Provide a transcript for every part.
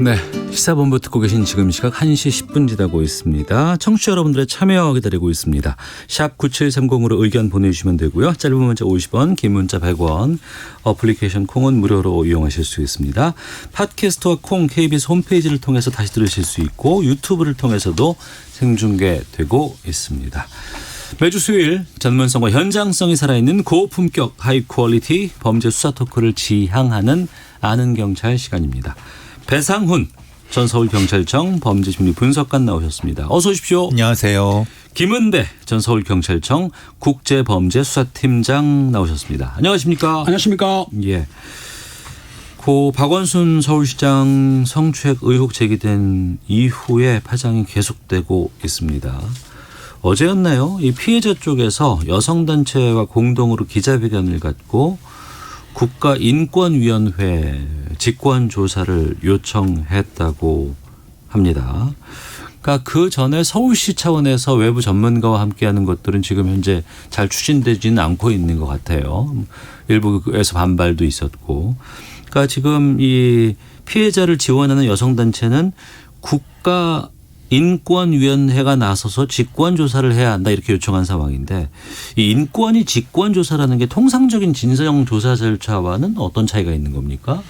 네, 시사본부 듣고 계신 지금 시각 1시 10분 지나고 있습니다. 청취자 여러분들의 참여 기다리고 있습니다. 샵 9730으로 의견 보내주시면 되고요. 짧은 문자 50원, 긴 문자 100원, 어플리케이션 콩은 무료로 이용하실 수 있습니다. 팟캐스트와 콩 KBS 홈페이지를 통해서 다시 들으실 수 있고 유튜브를 통해서도 생중계되고 있습니다. 매주 수요일 전문성과 현장성이 살아있는 고품격 하이 퀄리티 범죄 수사 토크를 지향하는 아는 경찰 시간입니다. 배상훈 전 서울경찰청 범죄심리 분석관 나오셨습니다. 어서 오십시오. 안녕하세요. 김은배 전 서울경찰청 국제범죄수사팀장 나오셨습니다. 안녕하십니까? 안녕하십니까? 예. 고 박원순 서울시장 성추행 의혹 제기된 이후에 파장이 계속되고 있습니다. 어제였나요? 이 피해자 쪽에서 여성단체와 공동으로 기자회견을 갖고 국가인권위원회 직권조사를 요청했다고 합니다. 그러니까 그 전에 서울시 차원에서 외부 전문가와 함께하는 것들은 지금 현재 잘 추진되지는 않고 있는 것 같아요. 일부에서 반발도 있었고. 그러니까 지금 이 피해자를 지원하는 여성단체는 국가인권위원회가 나서서 직권조사를 해야 한다 이렇게 요청한 상황인데 이 인권위 직권조사라는 게 통상적인 진정조사 절차와는 어떤 차이가 있는 겁니까?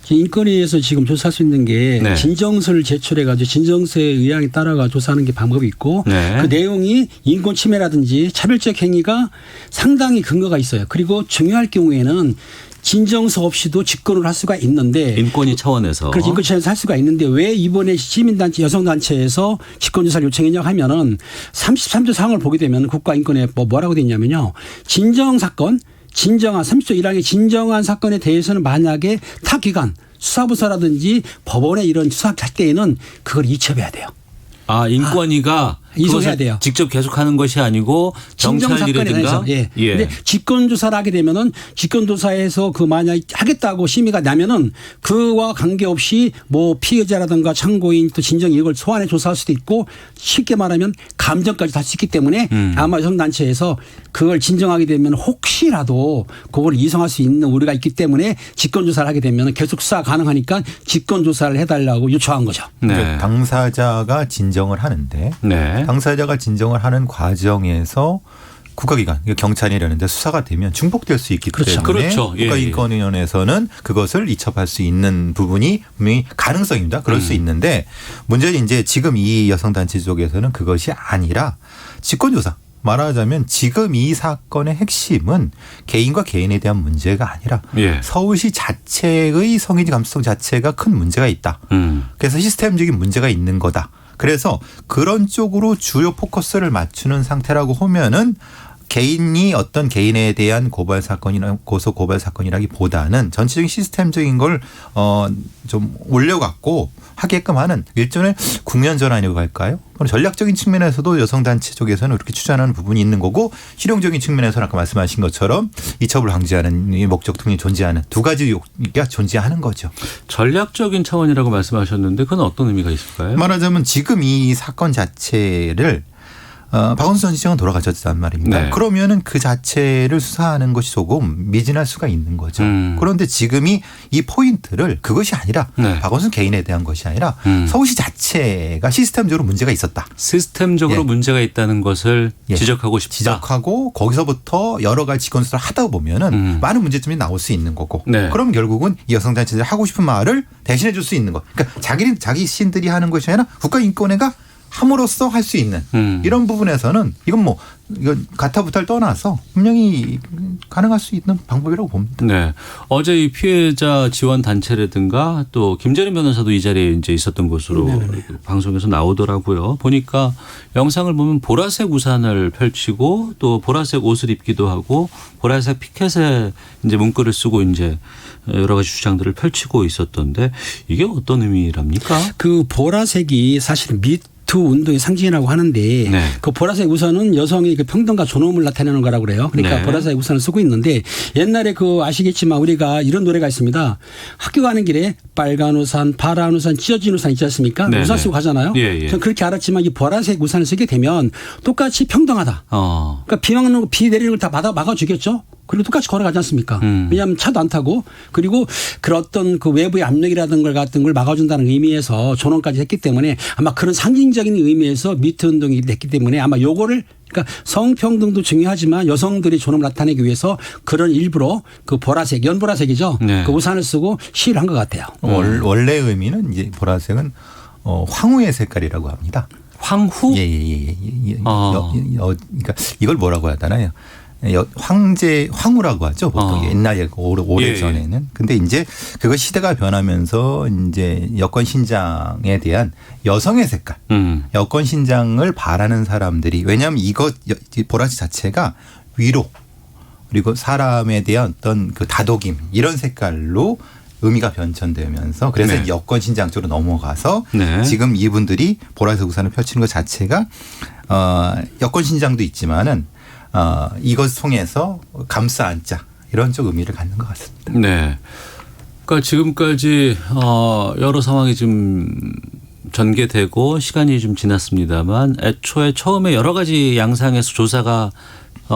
인권위에서 지금 조사할 수 있는 게 네. 진정서를 제출해가지고 진정서의 의향에 따라가 조사하는 게 방법이 있고 네. 그 내용이 인권 침해라든지 차별적 행위가 상당히 근거가 있어요. 그리고 중요할 경우에는 진정서 없이도 직권을 할 수가 있는데 인권위 차원에서. 그렇죠. 인권 차원에서 할 수가 있는데 왜 이번에 시민단체 여성단체에서 직권조사를 요청했냐 하면은 33조 사항을 보게 되면 국가인권에 뭐라고 돼 있냐면요. 진정사건 진정한 30조 1항의 진정한 사건에 대해서는 만약에 타 기관 수사부서라든지 법원에 이런 수사할 때에는 그걸 이첩해야 돼요. 인권위가 이송해야 돼요. 직접 계속하는 것이 아니고 경찰이라든가. 예. 예. 근데 직권조사를 하게 되면은 직권조사에서 그 만약 하겠다고 심의가 나면은 그와 관계없이 뭐 피해자라든가 참고인 또 진정 이걸 소환해 조사할 수도 있고 쉽게 말하면 감정까지 다 수 있기 때문에 아마 여성단체에서 그걸 진정하게 되면 혹시라도 그걸 이송할 수 있는 우려가 있기 때문에 직권조사를 하게 되면 계속 수사 가능하니까 직권조사를 해달라고 요청한 거죠. 네. 당사자가 진정을 하는데 네. 당사자가 진정을 하는 과정에서 국가기관, 경찰이라는 데 수사가 되면 중복될 수 있기 그렇죠. 때문에 그렇죠. 예, 국가인권위원회에서는 그것을 이첩할 수 있는 부분이 분명히 가능성입니다. 그럴 수 있는데 문제는 이제 지금 이 여성단체 쪽에서는 그것이 아니라 직권조사. 말하자면 지금 이 사건의 핵심은 개인과 개인에 대한 문제가 아니라 예. 서울시 자체의 성인 감수성 자체가 큰 문제가 있다. 그래서 시스템적인 문제가 있는 거다. 그래서 그런 쪽으로 주요 포커스를 맞추는 상태라고 하면은 개인이 어떤 개인에 대한 고발 사건이나 고소 고발 사건이라기보다는 전체적인 시스템적인 걸 좀 올려갖고 하게끔 하는 일종의 국면 전환이라고 할까요? 그럼 전략적인 측면에서도 여성단체 쪽에서는 그렇게 추진하는 부분이 있는 거고 실용적인 측면에서는 아까 말씀하신 것처럼 이첩을 방지하는 이 목적 등이 존재하는 두 가지가 존재하는 거죠. 전략적인 차원이라고 말씀하셨는데 그건 어떤 의미가 있을까요? 말하자면 지금 이 사건 자체를 박원순 전 시장은 돌아가셨단 말입니다. 네. 그러면은 그 자체를 수사하는 것이 조금 미진할 수가 있는 거죠. 그런데 지금이 이 포인트를 그것이 아니라 네. 박원순 개인에 대한 것이 아니라 서울시 자체가 시스템적으로 문제가 있었다. 시스템적으로 예. 문제가 있다는 것을 예. 지적하고 싶다. 지적하고 거기서부터 여러 가지 직권수사를 하다 보면은 많은 문제점이 나올 수 있는 거고. 네. 그럼 결국은 이 여성단체들이 하고 싶은 말을 대신해 줄 수 있는 것. 그러니까 자기 신들이 하는 것이 아니라 국가인권회가 함으로써 할 수 있는 이런 부분에서는 이건 이건 가타부타를 떠나서 분명히 가능할 수 있는 방법이라고 봅니다. 네. 어제 이 피해자 지원 단체라든가 또 김재림 변호사도 이 자리에 이제 있었던 것으로 방송에서 나오더라고요. 보니까 영상을 보면 보라색 우산을 펼치고 또 보라색 옷을 입기도 하고 보라색 피켓에 이제 문구를 쓰고 이제 여러 가지 주장들을 펼치고 있었던데 이게 어떤 의미랍니까? 그 보라색이 사실은 미투 운동의 상징이라고 하는데 네. 그 보라색 우산은 여성의 그 평등과 존엄을 나타내는 거라고 그래요. 그러니까 네. 보라색 우산을 쓰고 있는데 옛날에 그 아시겠지만 우리가 이런 노래가 있습니다. 학교 가는 길에 빨간 우산, 파란 우산, 찢어진 우산 있지 않습니까? 네. 우산 쓰고 가잖아요. 예, 예. 전 그렇게 알았지만 이 보라색 우산을 쓰게 되면 똑같이 평등하다. 그러니까 비 막는 거, 비 내리는 걸 다 막아주겠죠. 그리고 똑같이 걸어가지 않습니까? 왜냐하면 차도 안 타고 그리고 그런 어떤 그 외부의 압력이라든 걸 같은 걸 막아준다는 의미에서 존엄까지 했기 때문에 아마 그런 상징적인 의미에서 미투 운동이 됐기 때문에 아마 요거를 그러니까 성평등도 중요하지만 여성들이 존엄을 나타내기 위해서 그런 일부러 그 보라색, 연보라색이죠. 네. 그 우산을 쓰고 시위를 한 것 같아요. 원래 의미는 이제 보라색은 황후의 색깔이라고 합니다. 황후? 예. 그러니까 이걸 뭐라고 하잖아요. 황후라고 하죠. 보통 옛날에 오래 전에는. 근데 이제 그거 시대가 변하면서 이제 여권 신장에 대한 여성의 색깔, 여권 신장을 바라는 사람들이 왜냐하면 이거 보라색 자체가 위로 그리고 사람에 대한 어떤 그 다독임 이런 색깔로 의미가 변천되면서 그래서 네. 여권 신장 쪽으로 넘어가서 네. 지금 이분들이 보라색 우산을 펼치는 것 자체가 여권 신장도 있지만은 이것 통해서 감싸 안자 이런 쪽 의미를 갖는 것 같습니다. 네. 그러니까 지금까지 여러 상황이 좀 전개되고 시간이 좀 지났습니다만 애초에 처음에 여러 가지 양상에서 조사가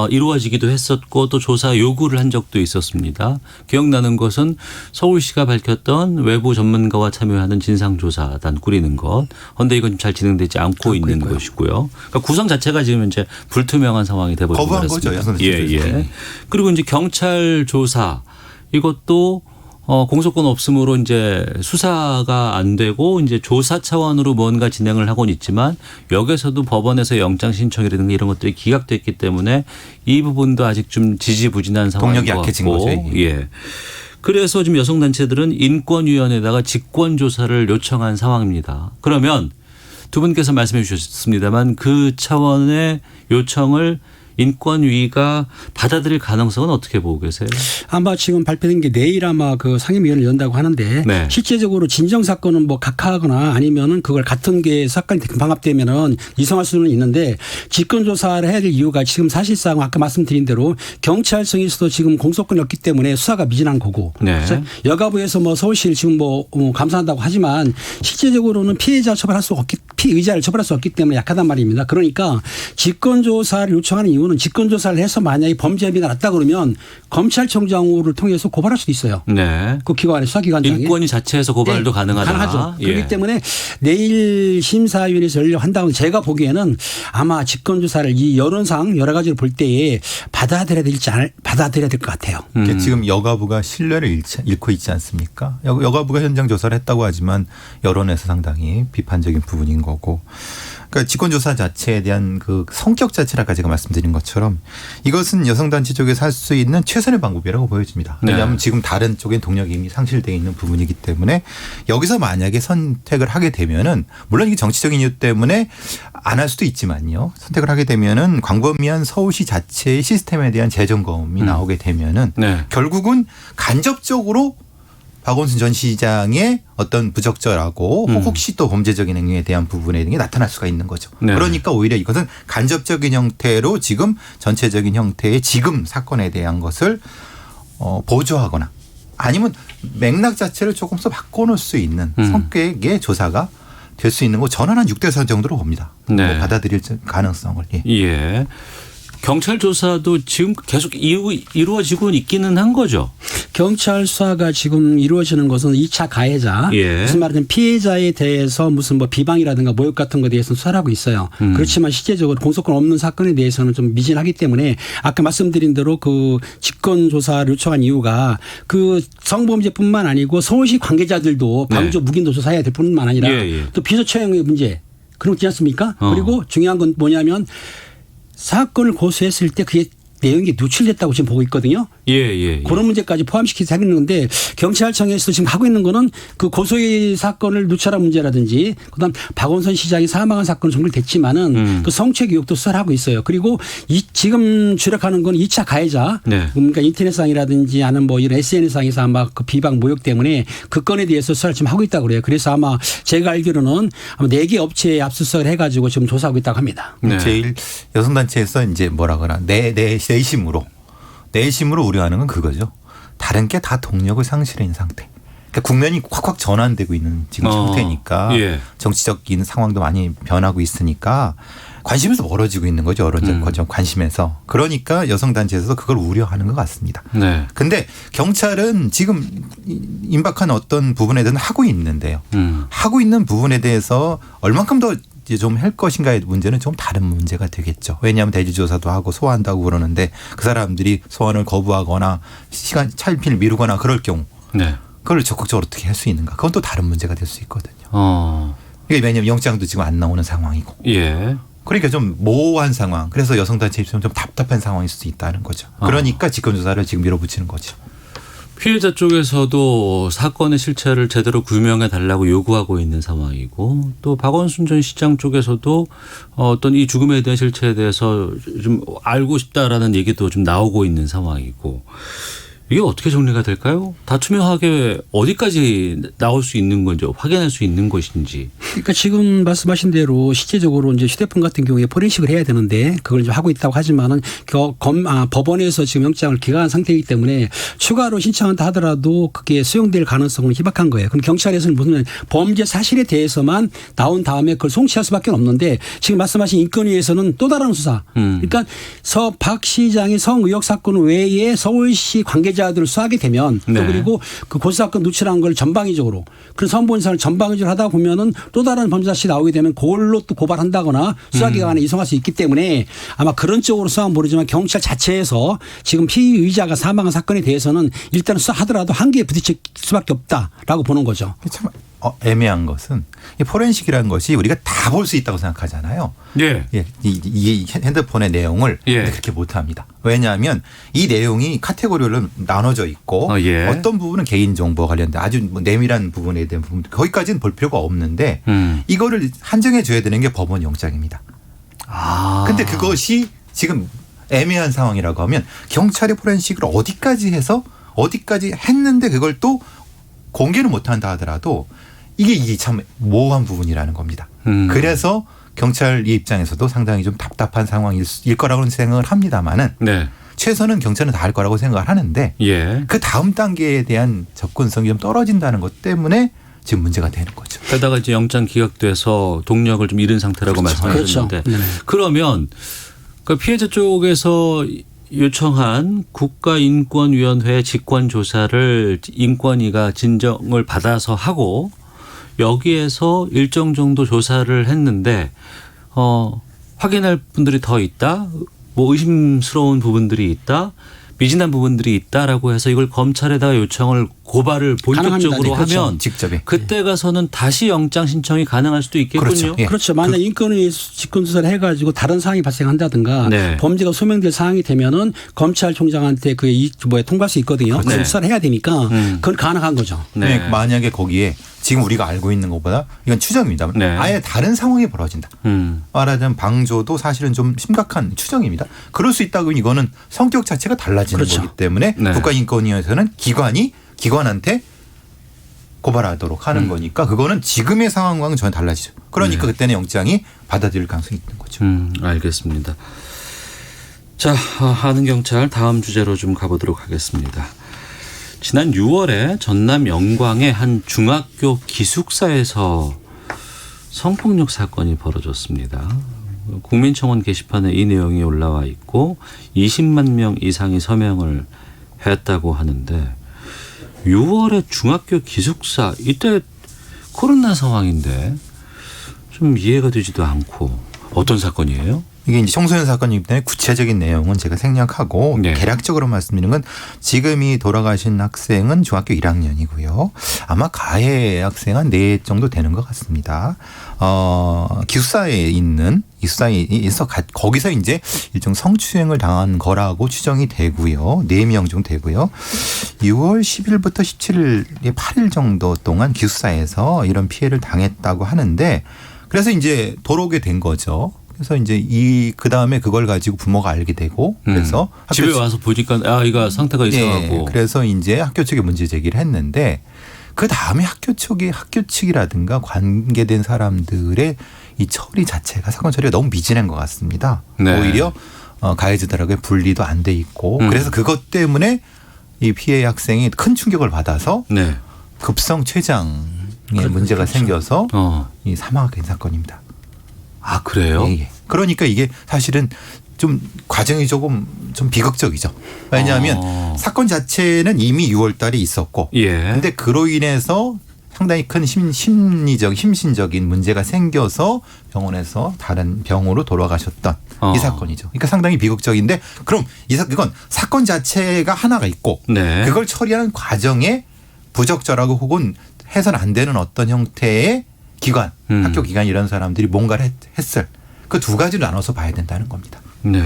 이루어지기도 했었고 또 조사 요구를 한 적도 있었습니다. 기억나는 것은 서울시가 밝혔던 외부 전문가와 참여하는 진상조사단 꾸리는 것. 그런데 이건 잘 진행되지 않고 있는 있고요. 것이고요. 그러니까 구성 자체가 지금 이제 불투명한 상황이 돼버린 거부한 거죠. 거죠. 예. 그리고 이제 경찰 조사 이것도 공소권 없음으로 이제 수사가 안 되고 이제 조사 차원으로 뭔가 진행을 하고는 있지만 여기서도 법원에서 영장 신청이라든가 이런 것들이 기각됐기 때문에 이 부분도 아직 좀 지지부진한 상황인 동력이 것 약해진 같고. 거죠. 예. 그래서 지금 여성단체들은 인권위원회에다가 직권조사를 요청한 상황입니다. 그러면 두 분께서 말씀해 주셨습니다만 그 차원의 요청을 인권위가 받아들일 가능성은 어떻게 보고 계세요? 아마 지금 발표된 게 내일 아마 그 상임위원회를 연다고 하는데 네. 실제적으로 진정 사건은 뭐 각하하거나 아니면은 그걸 같은 게 사건이 방합되면은 이송할 수는 있는데 직권 조사를 해야 될 이유가 지금 사실상 아까 말씀드린 대로 경찰청에서도 지금 공소권이 없기 때문에 수사가 미진한 거고 네. 그래서 여가부에서 뭐 서울시를 지금 뭐 감사한다고 하지만 실제적으로는 피해자 처벌할 수 없기 피의자를 처벌할 수 없기 때문에 약하단 말입니다. 그러니까 직권 조사를 요청하는 이유는 직권 조사를 해서 만약에 범죄 혐의가 났다 그러면 검찰청장을 통해서 고발할 수도 있어요. 네. 그 기관에 수사기관장이. 인권위 자체에서 고발도 네, 가능하다. 가능하죠. 예. 그렇기 때문에 내일 심사위원회에서 열려한다고 제가 보기에는 아마 직권조사를 이 여론상 여러 가지를 볼 때에 받아들여야 될 것 같아요. 지금 여가부가 신뢰를 잃고 있지 않습니까? 여가부가 현장 조사를 했다고 하지만 여론에서 상당히 비판적인 부분인 거고. 그러니까 직권조사 자체에 대한 그 성격 자체를 아까 제가 말씀드린 것처럼 이것은 여성단체 쪽에서 할 수 있는 최선의 방법이라고 보여집니다. 왜냐하면 지금 다른 쪽엔 동력이 이미 상실되어 있는 부분이기 때문에 여기서 만약에 선택을 하게 되면은 물론 이게 정치적인 이유 때문에 안 할 수도 있지만요. 선택을 하게 되면은 광범위한 서울시 자체의 시스템에 대한 재점검이 나오게 되면은 네. 결국은 간접적으로 박원순 전 시장의 어떤 부적절하고 혹시 또 범죄적인 행위에 대한 부분에 게 나타날 수가 있는 거죠. 네. 그러니까 오히려 이것은 간접적인 형태로 지금 전체적인 형태의 지금 사건에 대한 것을 보조하거나 아니면 맥락 자체를 조금 더 바꿔놓을 수 있는 성격의 조사가 될 수 있는 거 저는 한 6대4 정도로 봅니다. 네. 뭐 받아들일 가능성을. 예. 예. 경찰 조사도 지금 계속 이루어지고 있기는 한 거죠. 경찰 수사가 지금 이루어지는 것은 2차 가해자 예. 무슨 말하자면 피해자에 대해서 무슨 뭐 비방이라든가 모욕 같은 것에 대해서는 수사를 하고 있어요. 그렇지만 실제적으로 공소권 없는 사건에 대해서는 좀 미진하기 때문에 아까 말씀드린 대로 그 직권 조사를 요청한 이유가 그 성범죄뿐만 아니고 서울시 관계자들도 방조 무기인도 조사해야 될 뿐만 아니라 또 비서처형의 문제 그런 거 있지 않습니까? 그리고 중요한 건 뭐냐면 사건을 고소했을 때 그게 내용이 누출됐다고 지금 보고 있거든요. 예. 그런 문제까지 포함시켜서 하고 있는 건데 경찰청에서 지금 하고 있는 거는 그 고소의 사건을 누출한 문제라든지 그다음 박원순 시장이 사망한 사건은 종결됐지만은 그 성추행 의혹도 수사를 하고 있어요. 그리고 지금 주력하는 건 2차 가해자 네. 그러니까 인터넷상이라든지 아니면 뭐 이런 SNS상에서 아마 그 비방 모욕 때문에 그 건에 대해서 수사를 지금 하고 있다고 그래요. 그래서 아마 제가 알기로는 아마 4개 업체에 압수수색을 해가지고 지금 조사하고 있다고 합니다. 네. 제일 여성단체에서 이제 뭐라 그러나 내심으로 우려하는 건 그거죠. 다른 게 다 동력을 상실한 상태. 그러니까 국면이 확확 전환되고 있는 지금 상태니까 예. 정치적인 상황도 많이 변하고 있으니까 관심에서 멀어지고 있는 거죠. 여론적 관심에서. 그러니까 여성단체에서도 그걸 우려하는 것 같습니다. 네. 근데 경찰은 지금 임박한 어떤 부분에 대해서는 하고 있는데요. 하고 있는 부분에 대해서 얼만큼 더 좀 할 것인가의 문제는 좀 다른 문제가 되겠죠. 왜냐하면 대리조사도 하고 소환한다고 그러는데 그 사람들이 소환을 거부하거나 시간 차일피일 미루거나 그럴 경우 네. 그걸 적극적으로 어떻게 할 수 있는가. 그건 또 다른 문제가 될 수 있거든요. 이게 왜냐하면 영장도 지금 안 나오는 상황이고. 예. 그러니까 좀 모호한 상황. 그래서 여성단체 입장은 좀 답답한 상황일 수도 있다는 거죠. 그러니까 직권조사를 지금 밀어붙이는 거죠. 피해자 쪽에서도 사건의 실체를 제대로 규명해 달라고 요구하고 있는 상황이고 또 박원순 전 시장 쪽에서도 어떤 이 죽음에 대한 실체에 대해서 좀 알고 싶다라는 얘기도 좀 나오고 있는 상황이고 이게 어떻게 정리가 될까요? 다 투명하게 어디까지 나올 수 있는 건지 확인할 수 있는 것인지. 그러니까 지금 말씀하신 대로 실제적으로 이제 휴대폰 같은 경우에 포렌식을 해야 되는데 그걸 이제 하고 있다고 하지만은 법원에서 지금 영장을 기각한 상태이기 때문에 추가로 신청한다 하더라도 그게 수용될 가능성은 희박한 거예요. 그럼 경찰에서는 무슨 범죄 사실에 대해서만 나온 다음에 그걸 송치할 수밖에 없는데 지금 말씀하신 인권위에서는 또 다른 수사. 그러니까 박 시장의 성 의혹 사건 외에 서울시 관계자들을 수사하게 되면 또 네. 그리고 그 고소사건 누출한 걸 전방위적으로 그런 선본사를 전방위적으로 하다 보면은 또 다른 범죄 사실이 나오게 되면 그걸로 또 고발한다거나 수사기관에 이송할 수 있기 때문에 아마 그런 쪽으로 수사는 모르지만 경찰 자체에서 지금 피의자가 사망한 사건에 대해서는 일단 수사하더라도 한계에 부딪힐 수밖에 없다라고 보는 거죠. 참 애매한 것은 이 포렌식이라는 것이 우리가 다 볼 수 있다고 생각하잖아요. 예. 예, 이 핸드폰의 내용을 예. 그렇게 못합니다. 왜냐하면 이 내용이 카테고리로 나눠져 있고 예. 어떤 부분은 개인정보 관련된 아주 뭐 내밀한 부분에 대한 부분 거기까지는 볼 필요가 없는데 이거를 한정해 줘야 되는 게 법원 영장입니다. 근데 그것이 지금 애매한 상황이라고 하면 경찰의 포렌식을 어디까지 해서 어디까지 했는데 그걸 또 공개는 못한다 하더라도 이게 참 모호한 부분이라는 겁니다. 그래서 경찰 입장에서도 상당히 좀 답답한 상황일 거라고는 생각을 합니다만은 네. 최선은 경찰은 다 할 거라고 생각을 하는데 예. 그 다음 단계에 대한 접근성이 좀 떨어진다는 것 때문에 지금 문제가 되는 거죠. 게다가 이제 영장 기각돼서 동력을 좀 잃은 상태라고 말씀하셨는데 그렇죠. 그러면 그 피해자 쪽에서 요청한 국가인권위원회 직권조사를 인권위가 진정을 받아서 하고 여기에서 일정 정도 조사를 했는데 확인할 분들이 더 있다. 뭐 의심스러운 부분들이 있다. 미진한 부분들이 있다라고 해서 이걸 검찰에다가 요청을 고발을 본격적으로 그렇죠. 하면 직접에. 그때 가서는 다시 영장 신청이 가능할 수도 있겠군요. 그렇죠. 예. 그렇죠. 만약 인권위 직권조사를 해가지고 다른 사항이 발생한다든가 네. 범죄가 소명될 사항이 되면은 검찰총장한테 통보할 수 있거든요. 네. 그걸 수사를 해야 되니까 그건 가능한 거죠. 네. 만약에 거기에 지금 우리가 알고 있는 것보다 이건 추정입니다. 네. 아예 다른 상황이 벌어진다. 말하자면 방조도 사실은 좀 심각한 추정입니다. 그럴 수 있다고 이거는 성격 자체가 달라지는 그렇죠. 거기 때문에 네. 국가인권위원회에서는 기관한테 고발하도록 하는 거니까 그거는 지금의 상황과는 전혀 달라지죠. 그러니까 그때는 영장이 받아들일 가능성이 있는 거죠. 알겠습니다. 자, 하는 경찰 다음 주제로 좀 가보도록 하겠습니다. 지난 6월에 전남 영광의 한 중학교 기숙사에서 성폭력 사건이 벌어졌습니다. 국민청원 게시판에 이 내용이 올라와 있고 20만 명 이상이 서명을 했다고 하는데 6월에 중학교 기숙사 이때 코로나 상황인데 좀 이해가 되지도 않고 어떤 사건이에요? 이게 이제 청소년 사건이기 때문에 구체적인 내용은 제가 생략하고 네. 대략적으로 말씀드리는 건 지금이 돌아가신 학생은 중학교 1학년이고요. 아마 가해 학생 한 4 정도 되는 것 같습니다. 기숙사에 있는 기숙사에서 거기서 이제 일종 성추행을 당한 거라고 추정이 되고요. 4명 정도 되고요. 6월 10일부터 17일 8일 정도 동안 기숙사에서 이런 피해를 당했다고 하는데 그래서 이제 돌아오게 된 거죠. 그래서 이제 그 다음에 그걸 가지고 부모가 알게 되고 그래서 집에 와서 보니까 이거 상태가 이상하고 그래서 이제 학교 측에 문제 제기를 했는데 그 다음에 학교 측이라든가 관계된 사람들의 이 처리 자체가 사건 처리가 너무 미진한 것 같습니다. 네. 오히려 가해자들하고의 분리도 안 돼 있고 그래서 그것 때문에 이 피해 학생이 큰 충격을 받아서 네. 급성 췌장에 문제가 생겨서 이 사망하게 된 사건입니다. 아, 그래요? 예, 예. 그러니까 이게 사실은 좀 과정이 조금 좀 비극적이죠. 왜냐하면 사건 자체는 이미 6월 달에 있었고 그런데 그로 인해서 상당히 큰 심신적인 문제가 생겨서 병원에서 다른 병으로 돌아가셨던 이 사건이죠. 그러니까 상당히 비극적인데 그럼 이건 사건 자체가 하나가 있고 그걸 처리하는 과정에 부적절하고 혹은 해서는 안 되는 어떤 형태의 기관, 학교 기관 이런 사람들이 뭔가를 했을 그 두 가지를 나눠서 봐야 된다는 겁니다. 네.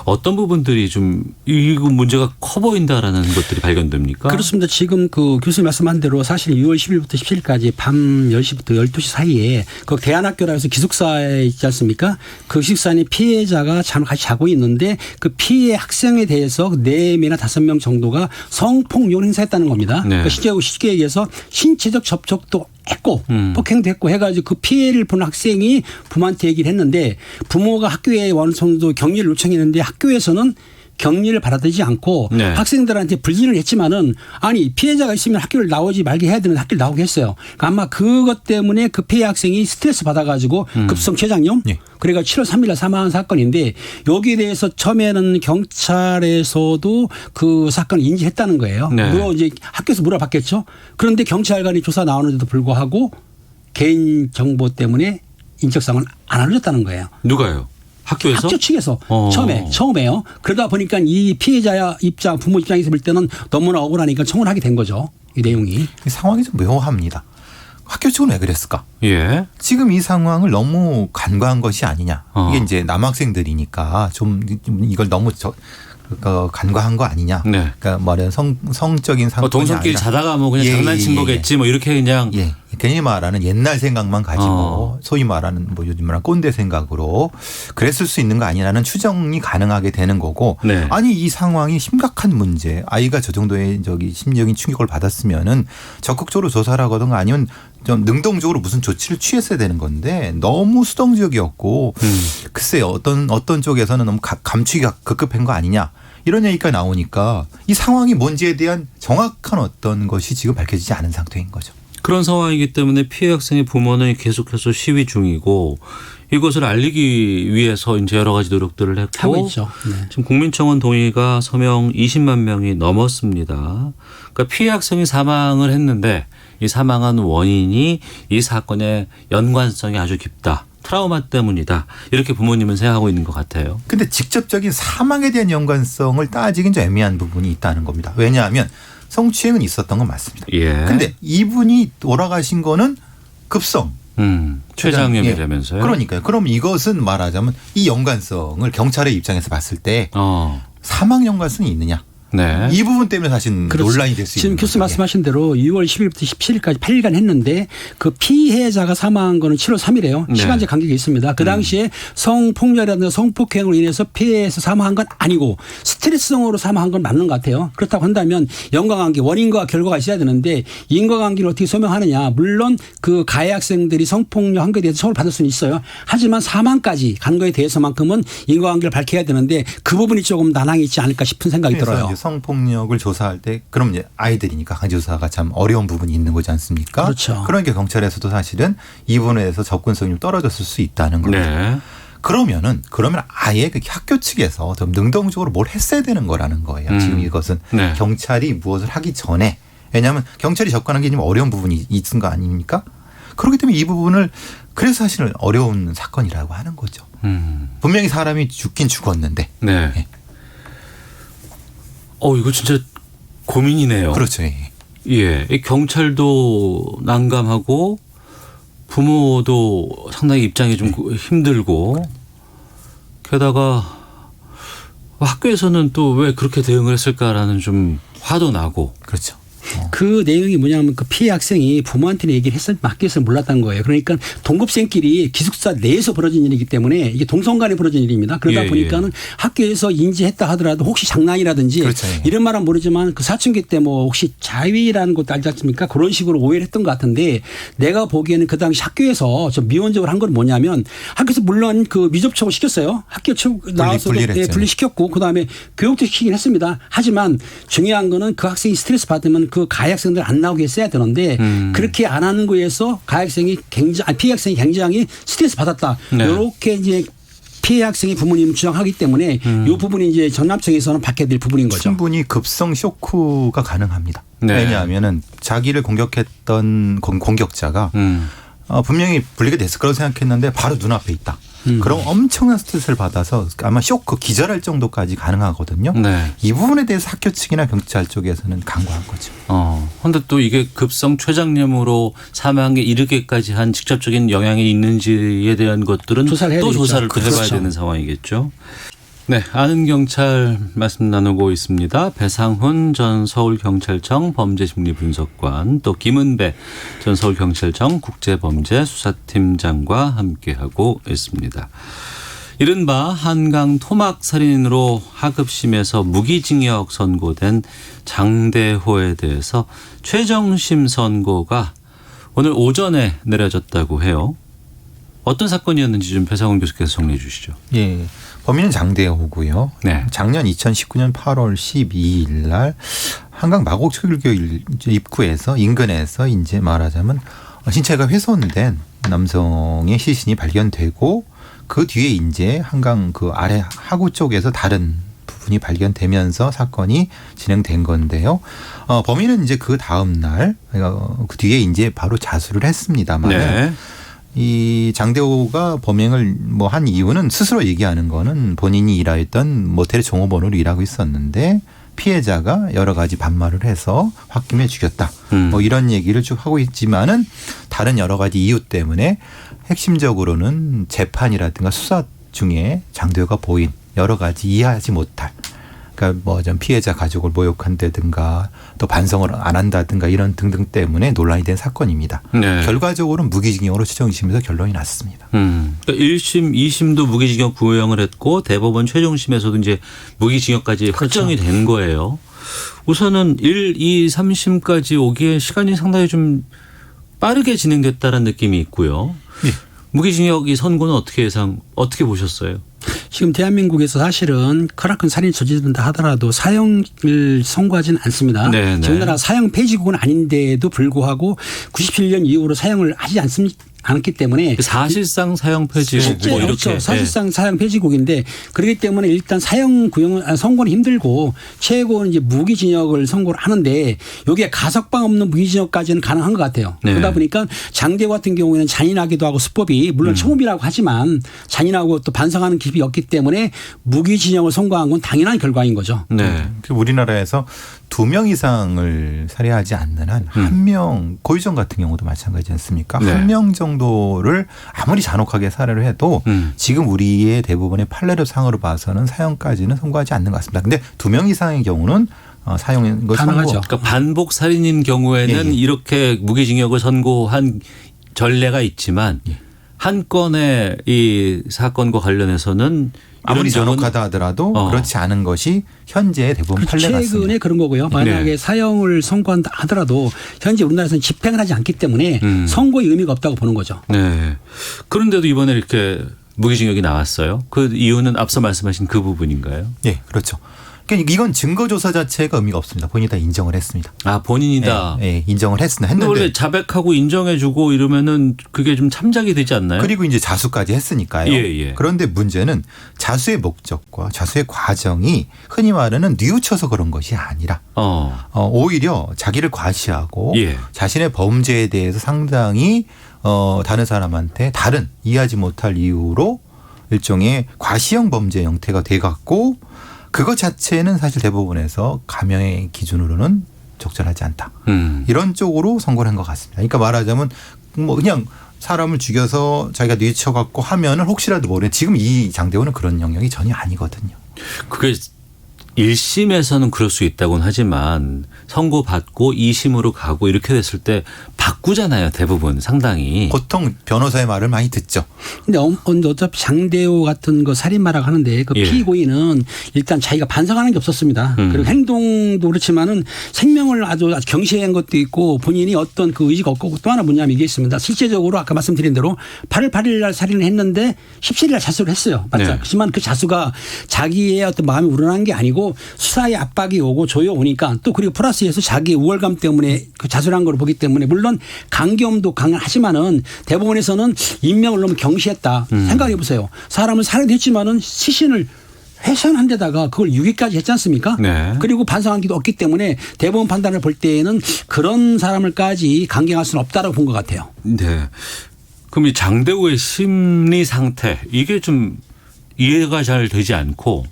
어떤 부분들이 좀 이 문제가 커 보인다라는 것들이 발견됩니까? 그렇습니다. 지금 그 교수님 말씀한 대로 사실 6월 10일부터 17일까지 밤 10시부터 12시 사이에 그 대안학교라 해서 기숙사에 있지 않습니까? 그 기숙사에 피해자가 같이 자고 있는데 그 피해 학생에 대해서 4명이나 5명 정도가 성폭력을 행사했다는 겁니다. 그러니까 쉽게 얘기해서 신체적 접촉도 했고 폭행도 했고 해가지고 그 피해를 본 학생이 부모한테 얘기를 했는데 부모가 학교에 어느 정도 격리를 요청했는데 학교에서는 격리를 받아들이지 않고 학생들한테 불진을 했지만은 아니 피해자가 있으면 학교를 나오지 말게 해야 되는데 학교를 나오게 했어요. 그러니까 아마 그것 때문에 그 피해 학생이 스트레스 받아가지고 급성 췌장염 그래가 7월 3일 날 사망한 사건인데 여기에 대해서 처음에는 경찰에서도 그 사건을 인지했다는 거예요. 물론 이제 학교에서 물어봤겠죠. 그런데 경찰관이 조사 나오는데도 불구하고 개인 정보 때문에 인적사항을 안 알려줬다는 거예요. 누가요? 학교에서? 학교 측에서 처음에요. 그러다 보니까 이 피해자 입장, 부모 입장에서 볼 때는 너무나 억울하니까 청원을 하게 된 거죠. 이 내용이. 상황이 좀 묘합니다. 학교 측은 왜 그랬을까? 예. 지금 이 상황을 너무 간과한 것이 아니냐. 이게 이제 남학생들이니까 좀 이걸 너무 간과한 거 아니냐. 그러니까 말하는 성적인 상관이 동성끼리 자다가 뭐 그냥 장난친 거겠지 뭐 이렇게 그냥. 괜히 말하는 옛날 생각만 가지고 소위 말하는 뭐 요즘 말하는 꼰대 생각으로 그랬을 수 있는 거 아니라는 추정이 가능하게 되는 거고 아니 이 상황이 심각한 문제 아이가 저 정도의 심리적인 충격을 받았으면은 적극적으로 조사를 하거든가 아니면 좀 능동적으로 무슨 조치를 취했어야 되는 건데 너무 수동적이었고 글쎄요 어떤 쪽에서는 너무 감추기가 급급한 거 아니냐 이런 얘기가 나오니까 이 상황이 뭔지에 대한 정확한 어떤 것이 지금 밝혀지지 않은 상태인 거죠. 그런 상황이기 때문에 피해 학생의 부모는 계속해서 시위 중이고 이것을 알리기 위해서 이제 여러 가지 노력들을 했고 하고 있죠. 지금 국민청원 동의가 서명 20만 명이 넘었습니다. 그러니까 피해 학생이 사망을 했는데 이 사망한 원인이 이 사건의 연관성이 아주 깊다. 트라우마 때문이다. 이렇게 부모님은 생각하고 있는 것 같아요. 그런데 직접적인 사망에 대한 연관성을 따지긴 좀 애매한 부분이 있다는 겁니다. 왜냐하면 성추행은 있었던 건 맞습니다. 그런데 이분이 돌아가신 거는 급성. 췌장염이라면서요. 그러니까요. 그럼 이것은 말하자면 이 연관성을 경찰의 입장에서 봤을 때 사망 연관성이 있느냐. 이 부분 때문에 사실 논란이 될 수 있는 지금 교수 말씀하신 대로 6월 10일부터 17일까지 8일간 했는데 그 피해자가 사망한 거는 7월 3일이에요. 시간제 간격이 있습니다. 그 당시에 성폭력이라든가 성폭행으로 인해서 피해에서 사망한 건 아니고 스트레스성으로 사망한 건 맞는 것 같아요. 그렇다고 한다면 연관관계 원인과 결과가 있어야 되는데 인과관계를 어떻게 소명하느냐. 물론 그 가해 학생들이 성폭력 한 거에 대해서 처벌 받을 수는 있어요. 하지만 사망까지 간 거에 대해서만큼은 인과관계를 밝혀야 되는데 그 부분이 조금 난항이 있지 않을까 싶은 생각이 들어요. 성폭력을 조사할 때 그럼 이제 아이들이니까 강제조사가 참 어려운 부분이 있는 거지 않습니까? 그렇죠. 그러니까 경찰에서도 사실은 이 부분에 대해서 접근성이 좀 떨어졌을 수 있다는 거죠. 그러면 아예 그 학교 측에서 좀 능동적으로 뭘 했어야 되는 거라는 거예요. 지금 이것은 경찰이 무엇을 하기 전에 왜냐하면 경찰이 접근하기 좀 어려운 부분이 있은 거 아닙니까? 그렇기 때문에 이 부분을 그래서 사실은 어려운 사건이라고 하는 거죠. 분명히 사람이 죽긴 죽었는데. 이거 진짜 고민이네요. 그렇죠. 경찰도 난감하고 부모도 상당히 입장이 좀 힘들고 게다가 학교에서는 또 왜 그렇게 대응을 했을까라는 좀 화도 나고. 그렇죠. 그 내용이 뭐냐면 그 피해 학생이 부모한테는 얘기를 했을 학교에서 몰랐다는 거예요. 그러니까 동급생끼리 기숙사 내에서 벌어진 일이기 때문에 이게 동성간에 벌어진 일입니다. 그러다 보니까는 학교에서 인지했다 하더라도 혹시 장난이라든지 이런 말은 모르지만 그 사춘기 때 뭐 혹시 자위라는 것도 알지 않습니까? 그런 식으로 오해를 했던 것 같은데 내가 보기에는 그 당시 학교에서 좀 미온적으로 한 건 뭐냐면 학교에서 물론 그 미접촉을 시켰어요. 학교 나와서 분리시켰고 그다음에 교육도 시키긴 했습니다. 하지만 중요한 거는 그 학생이 스트레스 받으면 그 그 가해 학생들 안 나오게 했어야 되는데 그렇게 안 하는 거에서 가해 학생이 피해 학생이 굉장히 스트레스 받았다. 네. 이렇게 이제 피해 학생이 부모님 주장하기 때문에 이 부분이 이제 전납청에서는 받게 될 부분인 거죠. 충분히 급성 쇼크가 가능합니다. 네. 왜냐하면은 자기를 공격했던 공격자가 분명히 분리가 됐을 거라고 생각했는데 바로 눈앞에 있다. 그럼 엄청난 스트레스를 받아서 아마 쇼크 기절할 정도까지 가능하거든요. 네. 이 부분에 대해서 학교 측이나 경찰 쪽에서는 강구한 거죠. 근데 또 이게 급성 췌장염으로 사망에 이르게까지 한 직접적인 영향이 있는지에 대한 것들은 조사를 해야 또 되겠죠. 조사를 또 해봐야 그렇죠. 되는 상황이겠죠. 네, 아는 경찰 말씀 나누고 있습니다. 배상훈 전 서울경찰청 범죄심리분석관, 또 김은배 전 서울경찰청 국제범죄수사팀장과 함께하고 있습니다. 이른바 한강 토막 살인으로 하급심에서 무기징역 선고된 장대호에 대해서 최종심 선고가 오늘 오전에 내려졌다고 해요. 어떤 사건이었는지 좀 배상훈 교수께서 정리해 주시죠. 예. 범인은 장대호고요. 네. 작년 2019년 8월 12일 날 한강 마곡초일교 입구에서 인근에서 이제 말하자면 신체가 훼손된 남성의 시신이 발견되고 그 뒤에 이제 한강 그 아래 하구 쪽에서 다른 부분이 발견되면서 사건이 진행된 건데요. 범인은 이제 그 다음 날 그 뒤에 이제 바로 자수를 했습니다만. 네. 이 장대호가 범행을 뭐 한 이유는 스스로 얘기하는 거는 본인이 일하였던 모텔의 종업원으로 일하고 있었는데 피해자가 여러 가지 반말을 해서 홧김에 죽였다. 뭐 이런 얘기를 쭉 하고 있지만은 다른 여러 가지 이유 때문에 핵심적으로는 재판이라든가 수사 중에 장대호가 보인 여러 가지 이해하지 못할, 그러니까 뭐 좀 피해자 가족을 모욕한다든가 또 반성을 안 한다든가 이런 등등 때문에 논란이 된 사건입니다. 네. 결과적으로는 무기징역으로 추정심에서 결론이 났습니다. 그러니까 1심, 2심도 무기징역 구형을 했고 대법원 최종심에서도 이제 무기징역까지 확정이 된 거예요. 우선은 1, 2, 3심까지 오기에 시간이 상당히 좀 빠르게 진행됐다는 느낌이 있고요. 예. 무기징역이 선고는 어떻게 보셨어요? 지금 대한민국에서 사실은 크나큰 살인 저지른다 하더라도 사형을 선고하지는 않습니다. 네, 네. 저희 나라 사형 폐지국은 아닌데도 불구하고 97년 이후로 사형을 하지 않았기 때문에 사실상 사형 폐지고 실제 뭐 그렇죠. 이렇게 사실상 사형 폐지국인데 그렇기 때문에 일단 사형 구형 선고는 힘들고 최고는 이제 무기징역을 선고를 하는데 여기에 가석방 없는 무기징역까지는 가능한 것 같아요. 네. 그러다 보니까 장대호 같은 경우에는 잔인하기도 하고 수법이 물론 처음이라고 하지만 잔인하고 또 반성하는 깊이 없기 때문에 무기징역을 선고한 건 당연한 결과인 거죠. 네. 우리나라에서 2명 이상을 살해하지 않는 한 1명, 고유정 같은 경우도 마찬가지지 않습니까? 네. 1명 정도를 아무리 잔혹하게 살해를 해도 지금 우리의 대부분의 판례를 상으로 봐서는 사형까지는 선고하지 않는 것 같습니다. 근데 2명 이상의 경우는 사형인 거 가능하죠. 그러니까 반복 살인인 경우에는 예. 이렇게 무기징역을 선고한 전례가 있지만 한 건의 이 사건과 관련해서는 아무리 이런 경우는 잔혹하다 하더라도 그렇지 않은 것이 현재 대부분 판례 최근에 같습니다. 그런 거고요. 만약에 네. 사형을 선고한다 하더라도 현재 우리나라에서는 집행을 하지 않기 때문에 선고의 의미가 없다고 보는 거죠. 네. 그런데도 이번에 이렇게 무기징역이 나왔어요. 그 이유는 앞서 말씀하신 그 부분인가요? 예, 그렇죠. 그러니까 이건 증거조사 자체가 의미가 없습니다. 본인이 다 인정을 했습니다. 아, 본인이다. 예, 인정을 했습니다. 근데 했는데 원래 자백하고 인정해주고 이러면은 그게 좀 참작이 되지 않나요? 그리고 이제 자수까지 했으니까요. 예. 그런데 문제는 자수의 목적과 자수의 과정이 흔히 말하는 뉘우쳐서 그런 것이 아니라 오히려 자기를 과시하고 예. 자신의 범죄에 대해서 상당히 다른 사람한테 다른 이해하지 못할 이유로 일종의 과시형 범죄 형태가 돼갖고 그것 자체는 사실 대법원에서 감형의 기준으로는 적절하지 않다. 이런 쪽으로 선고를 한 것 같습니다. 그러니까 말하자면 뭐 그냥 사람을 죽여서 자기가 뉘쳐갖고 하면은 혹시라도 모르는 지금 이 장대호는 그런 영역이 전혀 아니거든요. 그게 1심에서는 그럴 수 있다고는 하지만 선고받고 2심으로 가고 이렇게 됐을 때 바꾸잖아요. 대부분 상당히. 보통 변호사의 말을 많이 듣죠. 근데 어차피 장대호 같은 거 살인마라고 하는데 그 예. 피고인은 일단 자기가 반성하는 게 없었습니다. 그리고 행동도 그렇지만은 생명을 아주 경시한 것도 있고 본인이 어떤 그 의지가 없고 또 하나 뭐냐면 이게 있습니다. 실제적으로 아까 말씀드린 대로 8월 8일 날 살인을 했는데 17일 날 자수를 했어요. 맞죠? 네. 하지만 그 자수가 자기의 어떤 마음이 우러난 게 아니고 그리고 수사의 압박이 오고 조여오니까 또 그리고 플러스해서 자기 우월감 때문에 그 자수한 걸 보기 때문에 물론 강경도 강하지만은 대법원에서는 임명을 너무 경시했다. 생각해 보세요. 사람을 살해했지만은 시신을 훼손한 데다가 그걸 6위까지 했지 않습니까? 네. 그리고 반성하기도 없기 때문에 대법원 판단을 볼 때에는 그런 사람을까지 강경할 수는 없다라고 본 것 같아요. 네. 그럼 이 장대호의 심리 상태 이게 좀 이해가 잘 되지 않고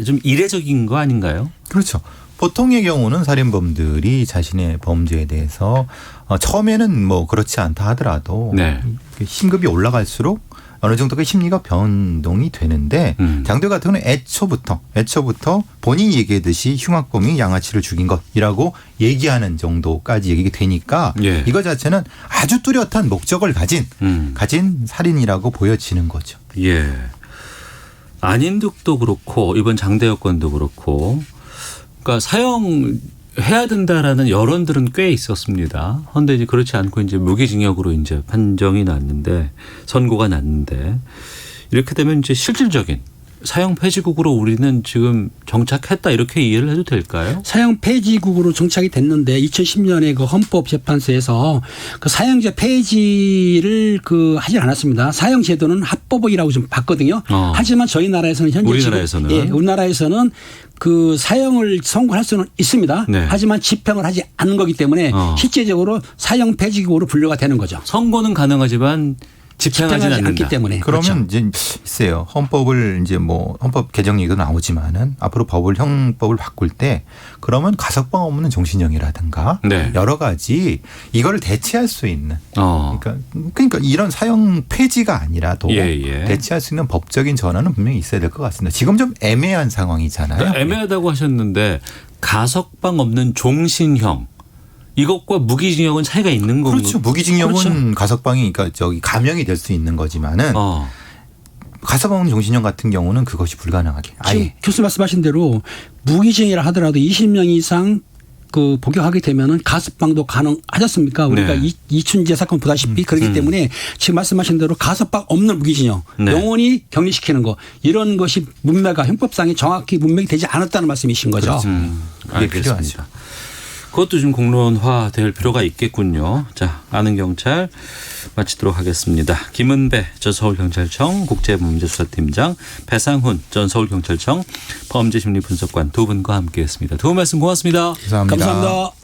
좀 이례적인 거 아닌가요? 그렇죠. 보통의 경우는 살인범들이 자신의 범죄에 대해서 처음에는 뭐 그렇지 않다 하더라도 네. 심급이 올라갈수록 어느 정도의 심리가 변동이 되는데 장대호 같은 경우는 애초부터 본인이 얘기했듯이 흉악범이 양아치를 죽인 것이라고 얘기하는 정도까지 얘기가 되니까 예. 이거 자체는 아주 뚜렷한 목적을 가진 살인이라고 보여지는 거죠. 예. 안인득도 그렇고 이번 장대호 건도 그렇고 그러니까 사형해야 된다라는 여론들은 꽤 있었습니다. 그런데 이제 그렇지 않고 이제 무기징역으로 이제 판정이 났는데 선고가 났는데 이렇게 되면 이제 실질적인 사형 폐지국으로 우리는 지금 정착했다 이렇게 이해를 해도 될까요? 사형 폐지국으로 정착이 됐는데 2010년에 그 헌법재판소에서 그 사형제 폐지를 하지 않았습니다. 사형 제도는 합법이라고 좀 봤거든요. 하지만 저희 나라에서는 현재 우리나라에서는 그 사형을 선고할 수는 있습니다. 네. 하지만 집행을 하지 않는 거기 때문에 실제적으로 사형 폐지국으로 분류가 되는 거죠. 선고는 가능하지만 집행하지 않기 때문에. 그러면 그렇죠. 이제 있어요. 헌법을 이제 뭐 헌법 개정 얘기도 나오지만은 앞으로 형법을 바꿀 때 그러면 가석방 없는 종신형이라든가 네. 여러 가지 이거를 대체할 수 있는 그러니까 이런 사형 폐지가 아니라도 대체할 수 있는 법적인 전환은 분명히 있어야 될 것 같습니다. 지금 좀 애매한 상황이잖아요. 그러니까 애매하다고 하셨는데 가석방 없는 종신형 이것과 무기징역은 차이가 있는 건가요? 그렇죠. 무기징역은 가석방이 그러니까 감형이 될 수 있는 거지만은 가석방 없는 종신형 같은 경우는 그것이 불가능하게. 지금 교수 말씀하신 대로 무기징역이라 하더라도 20년 이상 그 복역하게 되면은 가석방도 가능하셨습니까? 우리가 네. 이춘재 사건 보다시피 그렇기 때문에 지금 말씀하신 대로 가석방 없는 무기징역 영원히 격리시키는 거 이런 것이 문맥과 형법상에 정확히 문맥이 되지 않았다는 말씀이신 거죠. 그게 필요하죠. 그것도 좀 공론화될 필요가 있겠군요. 자, 아는 경찰 마치도록 하겠습니다. 김은배 전 서울경찰청 국제범죄수사팀장, 배상훈 전 서울경찰청 범죄심리분석관 두 분과 함께했습니다. 두 분 말씀 고맙습니다. 감사합니다. 감사합니다.